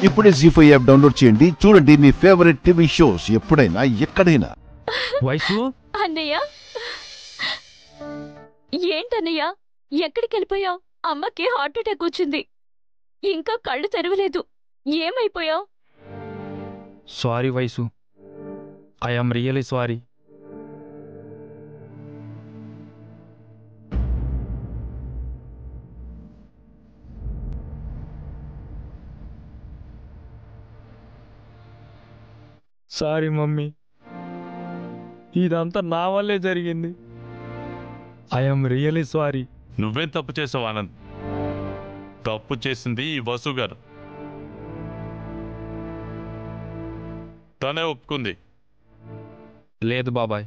ఇప్పుడే జీ5 app download చేయండి. చూడండి మీ ఫేవరెట్ టీవీ షోస్ ఎప్పుడైనా ఎక్కడైనా. వైసు అన్నయ్య, ఏంటన్నయ్య ఎక్కడికి వెళ్ళిపోయావు? అమ్మకి హార్ట్ అటాక్ వచ్చింది, ఇంకా కళ్ళు తెరవలేదు. ఏమైపోయావు? Sorry Vaisu, I am really sorry. Sorry mummy, ఇదంతా నా వల్లే జరిగింది. I am really sorry. నువ్వేం తప్పు చేసావు ఆనంద్? తప్పు చేసింది ఈ వసు గారు. తనే ఒప్పుకుంది. లేదు బాబాయ్,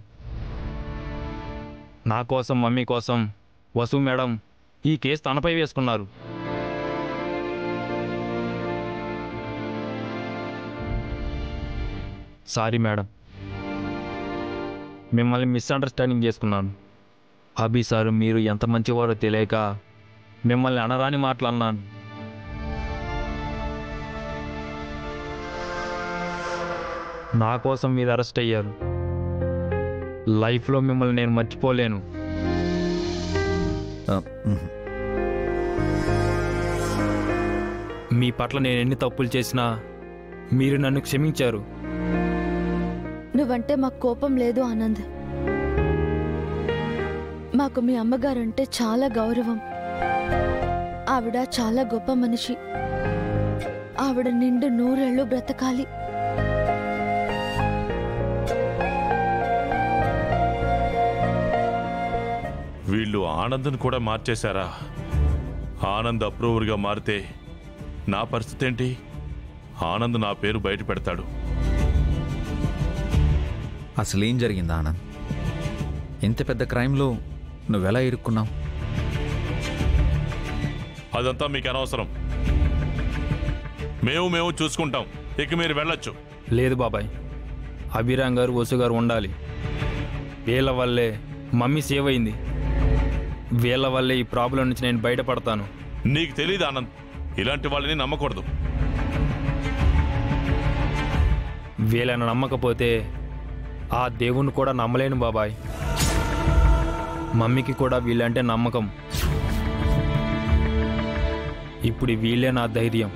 నా కోసం మమ్మీ కోసం వసు మేడం ఈ కేసు తనపై వేసుకున్నారు. సారీ మేడం, మిమ్మల్ని మిస్అండర్స్టాండింగ్ చేసుకున్నాను. అభి సార్ మీరు ఎంత మంచివారో తెలియక మిమ్మల్ని అనరాని మాటలు అన్నాను. నా కోసం మీరు అరెస్ట్ అయ్యారు. లైఫ్లో మిమ్మల్ని నేను మర్చిపోలేను. మీ పట్ల నేను ఎన్ని తప్పులు చేసినా మీరు నన్ను క్షమించారు. నువ్వంటే మాకు కోపం లేదు ఆనంద్. మాకు మీ అమ్మగారంటే చాలా గౌరవం. ఆవిడ చాలా గొప్ప మనిషి. ఆవిడ నిండు 100 ఏళ్ళు బ్రతకాలి. వీళ్ళు ఆనంద్ని కూడా మార్చేశారా? ఆనంద్ అప్రూవర్గా మారితే నా పరిస్థితి ఏంటి? ఆనంద్ నా పేరు బయట పెడతాడు. అసలేం జరిగింది ఆనంద్? ఇంత పెద్ద క్రైమ్లో నువ్వెలా ఇరుక్కున్నావు? అదంతా మీకు అనవసరం. మేము చూసుకుంటాం. ఇక మీరు వెళ్ళొచ్చు. లేదు బాబాయ్, అభిరామ్ గారు వసు గారు ఉండాలి. వీళ్ళ వల్లే మమ్మీ సేవ్ అయింది. వీళ్ళ వల్లే ఈ ప్రాబ్లం నుంచి నేను బయటపడతాను. నీకు తెలీదు ఆనంద్, ఇలాంటి వాళ్ళని నమ్మకూడదు. వీళ్ళని నమ్మకపోతే ఆ దేవుణ్ణి కూడా నమ్మలేను బాబాయ్. మమ్మీకి కూడా వీళ్ళంటే నమ్మకం. ఇప్పుడు వీళ్ళే నా ధైర్యం.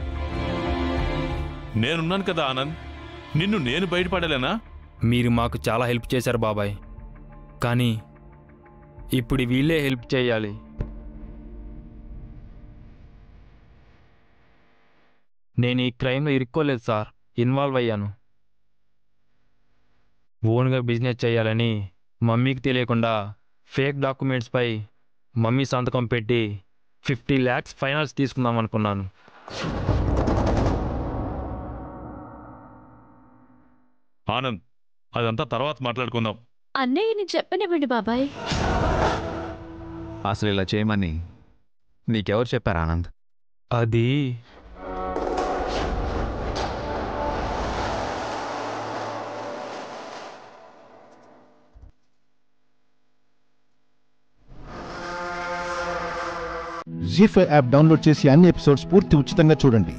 నేనున్నాను కదా ఆనంద్, నిన్ను నేను బయటపడలేనా? మీరు మాకు చాలా హెల్ప్ చేశారు బాబాయ్, కానీ ఇప్పుడు వీళ్ళే హెల్ప్ చేయాలి. నేను ఈ క్రైమ్లో ఇరుక్కోలేదు సార్, ఇన్వాల్వ్ అయ్యాను. ఓన్గా బిజినెస్ చేయాలని మమ్మీకి తెలియకుండా ఫేక్ డాక్యుమెంట్స్పై మమ్మీ సంతకం పెట్టి 50 lakhs ఫైనాన్స్ తీసుకుందాం అనుకున్నాను. ఆనంద్, అదంతా తర్వాత మాట్లాడుకుందాం. అన్నయ్యని చెప్పనివ్వండి బాబాయ్. అసలు ఇలా చేయమని నీకెవరు చెప్పారు ఆనంద్? అది జీ5 యాప్ డౌన్లోడ్ చేసి అన్ని ఎపిసోడ్స్ పూర్తి ఉచితంగా చూడండి.